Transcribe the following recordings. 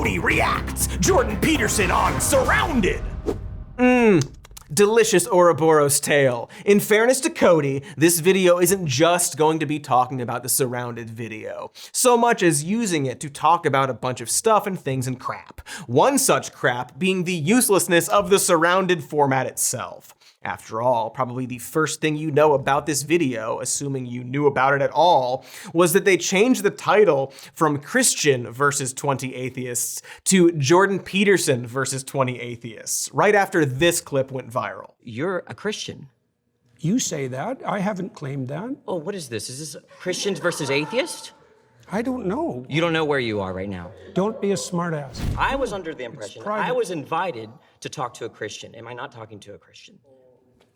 Cody reacts. Jordan Peterson on Surrounded. Delicious Ouroboros tale. In fairness to Cody, this video isn't just going to be talking about the Surrounded video, so much as using it to talk about a bunch of stuff and things and crap. One such crap being the uselessness of the Surrounded format itself. After all, probably the first thing you know about this video, assuming you knew about it at all, was that they changed the title from Christian versus 20 Atheists to Jordan Peterson versus 20 Atheists, right after this clip went viral. You're a Christian. You say that. I haven't claimed that. Oh, what is this? Is this Christians versus atheists? I don't know. You don't know where you are right now. Don't be a smartass. I was under the impression I was invited to talk to a Christian. Am I not talking to a Christian?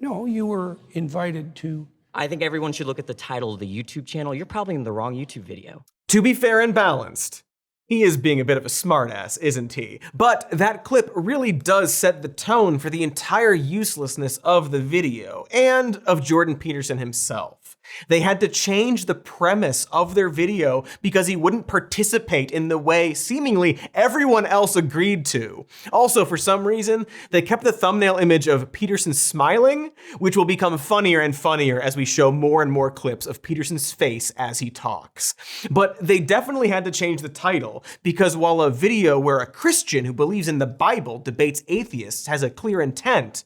No, you were invited to. I think everyone should look at the title of the YouTube channel. You're probably in the wrong YouTube video. To be fair and balanced, he is being a bit of a smartass, isn't he? But that clip really does set the tone for the entire uselessness of the video, and of Jordan Peterson himself. They had to change the premise of their video because he wouldn't participate in the way seemingly everyone else agreed to. Also, for some reason, they kept the thumbnail image of Peterson smiling, which will become funnier and funnier as we show more and more clips of Peterson's face as he talks. But they definitely had to change the title because while a video where a Christian who believes in the Bible debates atheists has a clear intent,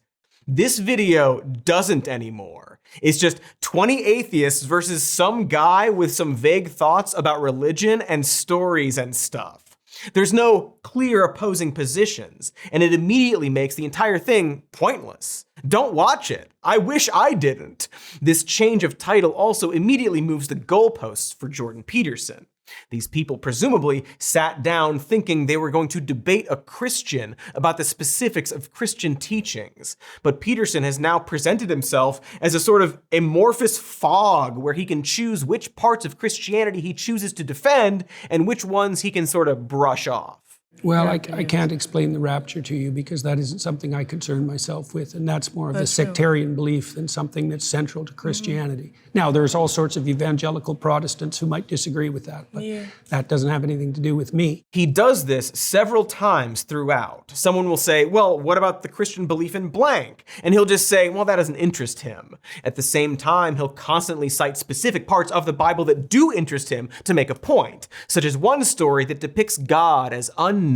this video doesn't anymore. It's just 20 atheists versus some guy with some vague thoughts about religion and stories and stuff. There's no clear opposing positions, and it immediately makes the entire thing pointless. Don't watch it. I wish I didn't. This change of title also immediately moves the goalposts for Jordan Peterson. These people presumably sat down thinking they were going to debate a Christian about the specifics of Christian teachings. But Peterson has now presented himself as a sort of amorphous fog where he can choose which parts of Christianity he chooses to defend and which ones he can sort of brush off. Well, I can't explain the rapture to you because that isn't something I concern myself with, and that's more of a sectarian belief than something that's central to Christianity. Now, there's all sorts of evangelical Protestants who might disagree with that, but that doesn't have anything to do with me. He does this several times throughout. Someone will say, well, what about the Christian belief in blank? And he'll just say, well, that doesn't interest him. At the same time, he'll constantly cite specific parts of the Bible that do interest him to make a point, such as one story that depicts God as unknowable.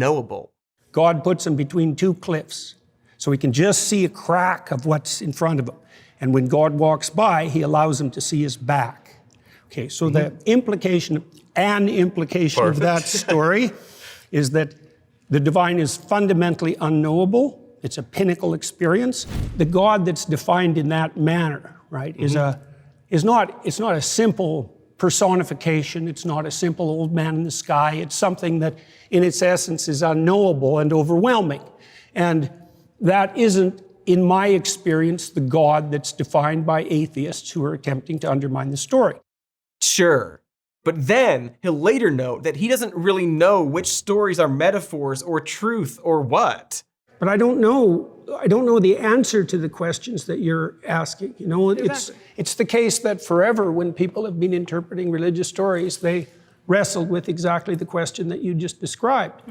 God puts him between two cliffs, so he can just see a crack of what's in front of him. And when God walks by, he allows him to see his back. Okay, so the implication of that story is that the divine is fundamentally unknowable. It's a pinnacle experience. The God that's defined in that manner, right, is not a simple personification. It's not a simple old man in the sky. It's something that in its essence is unknowable and overwhelming. And that isn't, in my experience, the God that's defined by atheists who are attempting to undermine the story. Sure. But then he'll later note that he doesn't really know which stories are metaphors or truth or what. But I don't know the answer to the questions that you're asking. You know, it's the case that forever when people have been interpreting religious stories, they wrestled with exactly the question that you just described.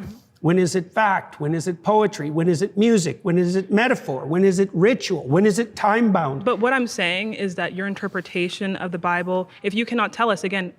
When is it fact? When is it poetry? When is it music? When is it metaphor? When is it ritual? When is it time-bound? But what I'm saying is that your interpretation of the Bible, if you cannot tell us, again,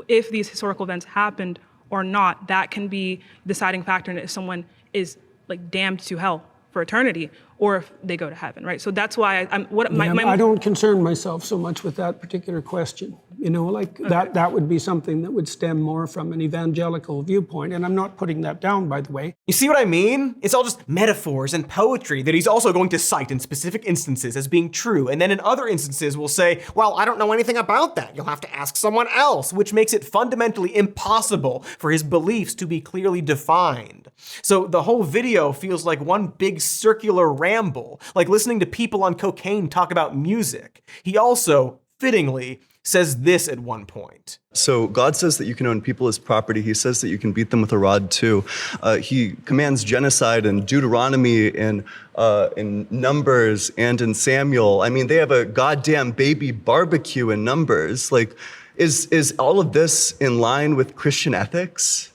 if these historical events happened or not, that can be the deciding factor in if someone is like damned to hell for eternity or if they go to heaven, right? So that's why I don't concern myself so much with that particular question. You know, like that would be something that would stem more from an evangelical viewpoint, and I'm not putting that down, by the way. You see what I mean? It's all just metaphors and poetry that he's also going to cite in specific instances as being true, and then in other instances will say, well, I don't know anything about that. You'll have to ask someone else, which makes it fundamentally impossible for his beliefs to be clearly defined. So the whole video feels like one big circular ramble, like listening to people on cocaine talk about music. He also, fittingly, says this at one point. So God says that you can own people as property. He says that you can beat them with a rod too. He commands genocide in Deuteronomy, in Numbers, and in Samuel. I mean, they have a goddamn baby barbecue in Numbers. Like, is all of this in line with Christian ethics?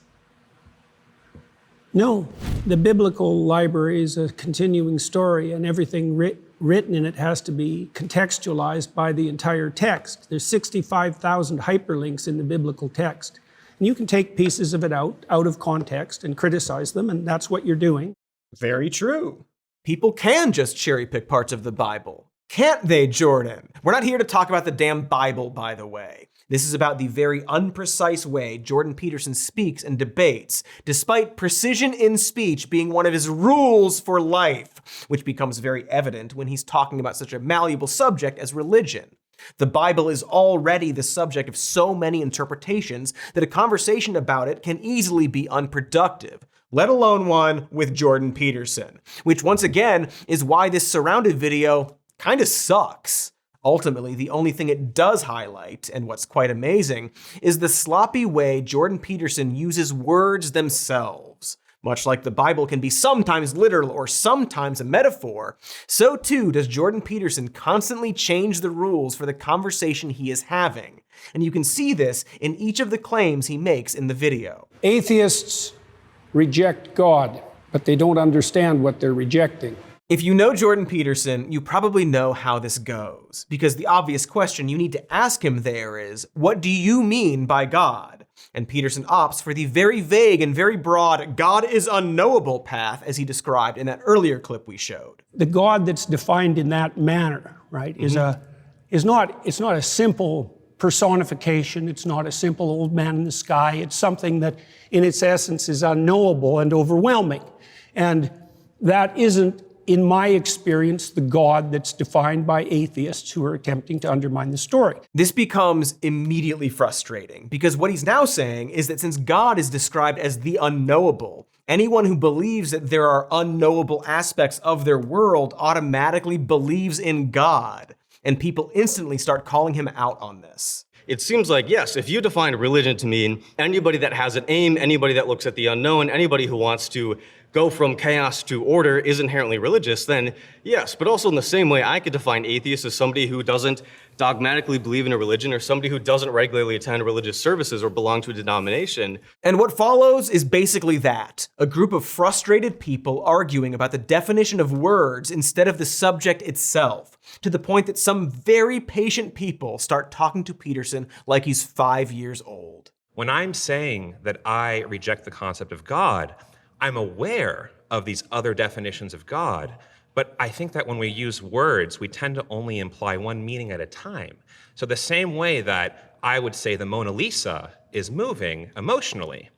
No, the biblical library is a continuing story, and everything written in it has to be contextualized by the entire text. There's 65,000 hyperlinks in the biblical text. And you can take pieces of it out of context and criticize them, and that's what you're doing. Very true. People can just cherry pick parts of the Bible. Can't they, Jordan? We're not here to talk about the damn Bible, by the way. This is about the very unprecise way Jordan Peterson speaks and debates, despite precision in speech being one of his rules for life, which becomes very evident when he's talking about such a malleable subject as religion. The Bible is already the subject of so many interpretations that a conversation about it can easily be unproductive, let alone one with Jordan Peterson, which once again is why this surrounded video kind of sucks. Ultimately, the only thing it does highlight, and what's quite amazing, is the sloppy way Jordan Peterson uses words themselves. Much like the Bible can be sometimes literal or sometimes a metaphor, so too does Jordan Peterson constantly change the rules for the conversation he is having. And you can see this in each of the claims he makes in the video. Atheists reject God, but they don't understand what they're rejecting. If you know Jordan Peterson, you probably know how this goes, because the obvious question you need to ask him there is, what do you mean by God? And Peterson opts for the very vague and very broad God is unknowable path as he described in that earlier clip we showed. The God that's defined in that manner, right, is not a simple personification. It's not a simple old man in the sky. It's something that in its essence is unknowable and overwhelming. And that isn't, in my experience, the God that's defined by atheists who are attempting to undermine the story. This becomes immediately frustrating because what he's now saying is that since God is described as the unknowable, anyone who believes that there are unknowable aspects of their world automatically believes in God, and people instantly start calling him out on this. It seems like, yes, if you define religion to mean anybody that has an aim, anybody that looks at the unknown, anybody who wants to go from chaos to order is inherently religious, then yes. But also in the same way, I could define atheist as somebody who doesn't dogmatically believe in a religion or somebody who doesn't regularly attend religious services or belong to a denomination. And what follows is basically that. A group of frustrated people arguing about the definition of words instead of the subject itself, to the point that some very patient people start talking to Peterson like he's 5 years old. When I'm saying that I reject the concept of God, I'm aware of these other definitions of God, but I think that when we use words, we tend to only imply one meaning at a time. So the same way that I would say the Mona Lisa is moving emotionally,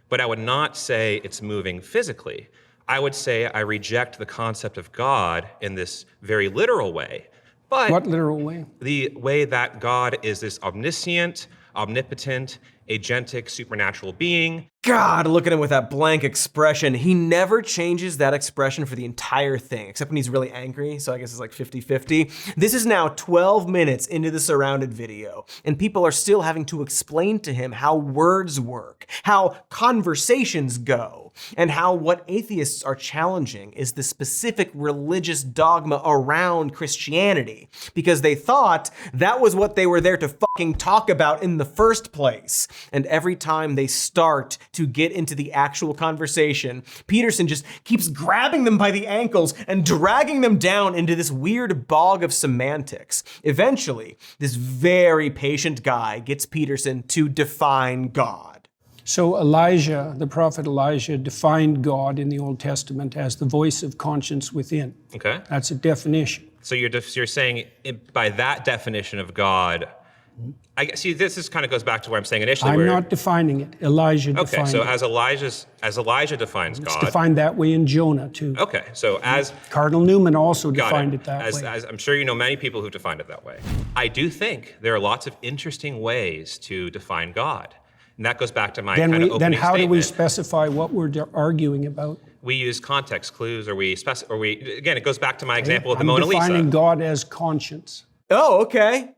but I would not say it's moving physically. I would say I reject the concept of God in this very literal way. But what literal way? The way that God is this omniscient, omnipotent, agentic, supernatural being. God, look at him with that blank expression. He never changes that expression for the entire thing, except when he's really angry, so I guess it's like 50-50. This is now 12 minutes into the surrounded video, and people are still having to explain to him how words work, how conversations go, and how what atheists are challenging is the specific religious dogma around Christianity, because they thought that was what they were there to fucking talk about in the first place. And every time they start to get into the actual conversation, Peterson just keeps grabbing them by the ankles and dragging them down into this weird bog of semantics. Eventually, this very patient guy gets Peterson to define God. So Elijah, the prophet Elijah, defined God in the Old Testament as the voice of conscience within. Okay. That's a definition. So you're saying by that definition of God, I see this kind of goes back to where I'm saying initially. I'm not defining it. Elijah defined it. Okay, so as Elijah defines God. It's defined that way in Jonah too. Okay, so as Cardinal Newman also defined it that way. As I'm sure you know many people who've defined it that way. I do think there are lots of interesting ways to define God. And that goes back to my kind of opening Then how statement. do we specify what we're arguing about? We use context clues, again, it goes back to my example of the Mona Lisa. I'm defining God as conscience. Oh, okay.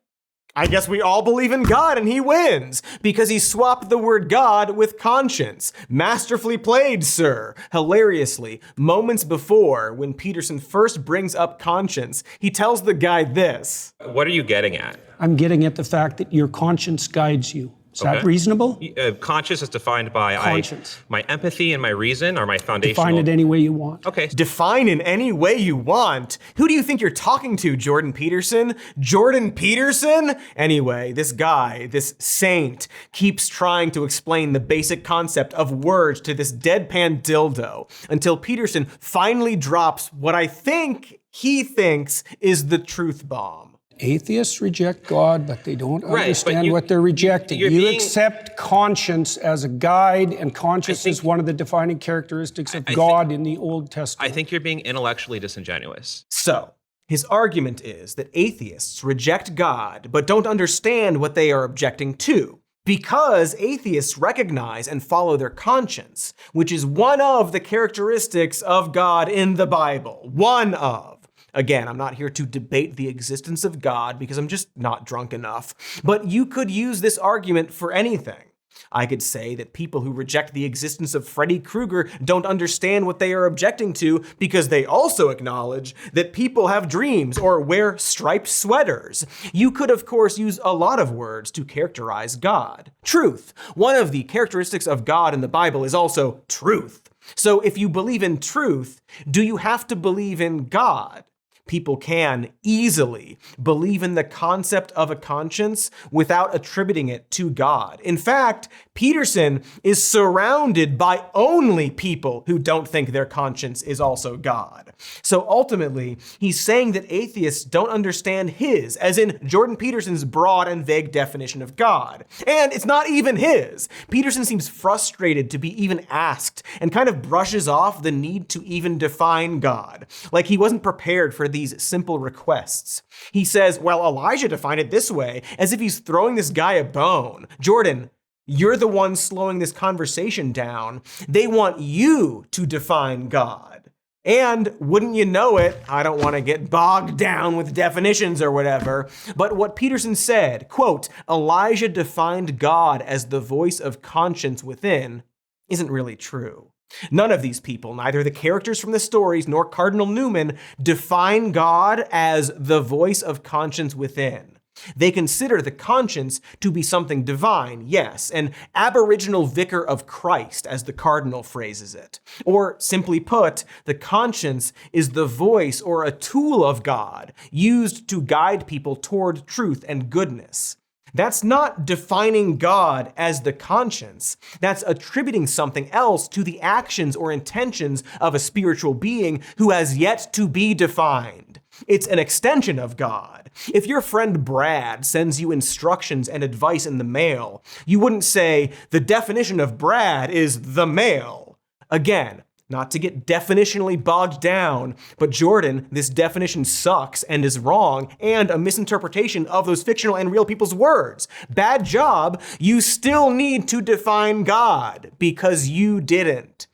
I guess we all believe in God and he wins, because he swapped the word God with conscience. Masterfully played, sir. Hilariously, moments before, when Peterson first brings up conscience, he tells the guy this. What are you getting at? I'm getting at the fact that your conscience guides you. Is that reasonable? Conscious is defined by Conscience. my empathy and my reason are my foundational. Define it any way you want. Okay. Define in any way you want. Who do you think you're talking to, Jordan Peterson? Jordan Peterson? Anyway, this guy, this saint, keeps trying to explain the basic concept of words to this deadpan dildo until Peterson finally drops what I think he thinks is the truth bomb. Atheists reject God, but they don't Right, understand but what they're rejecting. you're You being- accept conscience as a guide, and conscience is one of the defining characteristics of I God in the Old Testament. I think you're being intellectually disingenuous. So, his argument is that atheists reject God, but don't understand what they are objecting to, because atheists recognize and follow their conscience, which is one of the characteristics of God in the Bible. One of. Again, I'm not here to debate the existence of God because I'm just not drunk enough. But you could use this argument for anything. I could say that people who reject the existence of Freddy Krueger don't understand what they are objecting to because they also acknowledge that people have dreams or wear striped sweaters. You could, of course, use a lot of words to characterize God. Truth. One of the characteristics of God in the Bible is also truth. So if you believe in truth, do you have to believe in God? People can easily believe in the concept of a conscience without attributing it to God. In fact, Peterson is surrounded by only people who don't think their conscience is also God. So ultimately, he's saying that atheists don't understand his, as in Jordan Peterson's broad and vague definition of God. And it's not even his. Peterson seems frustrated to be even asked and kind of brushes off the need to even define God, like he wasn't prepared for these simple requests. He says, well, Elijah defined it this way, as if he's throwing this guy a bone. Jordan, you're the one slowing this conversation down. They want you to define God. And wouldn't you know it, I don't want to get bogged down with definitions or whatever, but what Peterson said, quote, Elijah defined God as the voice of conscience within, isn't really true. None of these people, neither the characters from the stories nor Cardinal Newman, define God as the voice of conscience within. They consider the conscience to be something divine, yes, an aboriginal vicar of Christ, as the cardinal phrases it. Or, simply put, the conscience is the voice or a tool of God used to guide people toward truth and goodness. That's not defining God as the conscience. That's attributing something else to the actions or intentions of a spiritual being who has yet to be defined. It's an extension of God. If your friend Brad sends you instructions and advice in the mail, you wouldn't say, the definition of Brad is the mail. Again, not to get definitionally bogged down, but Jordan, this definition sucks and is wrong and a misinterpretation of those fictional and real people's words. Bad job, you still need to define God because you didn't.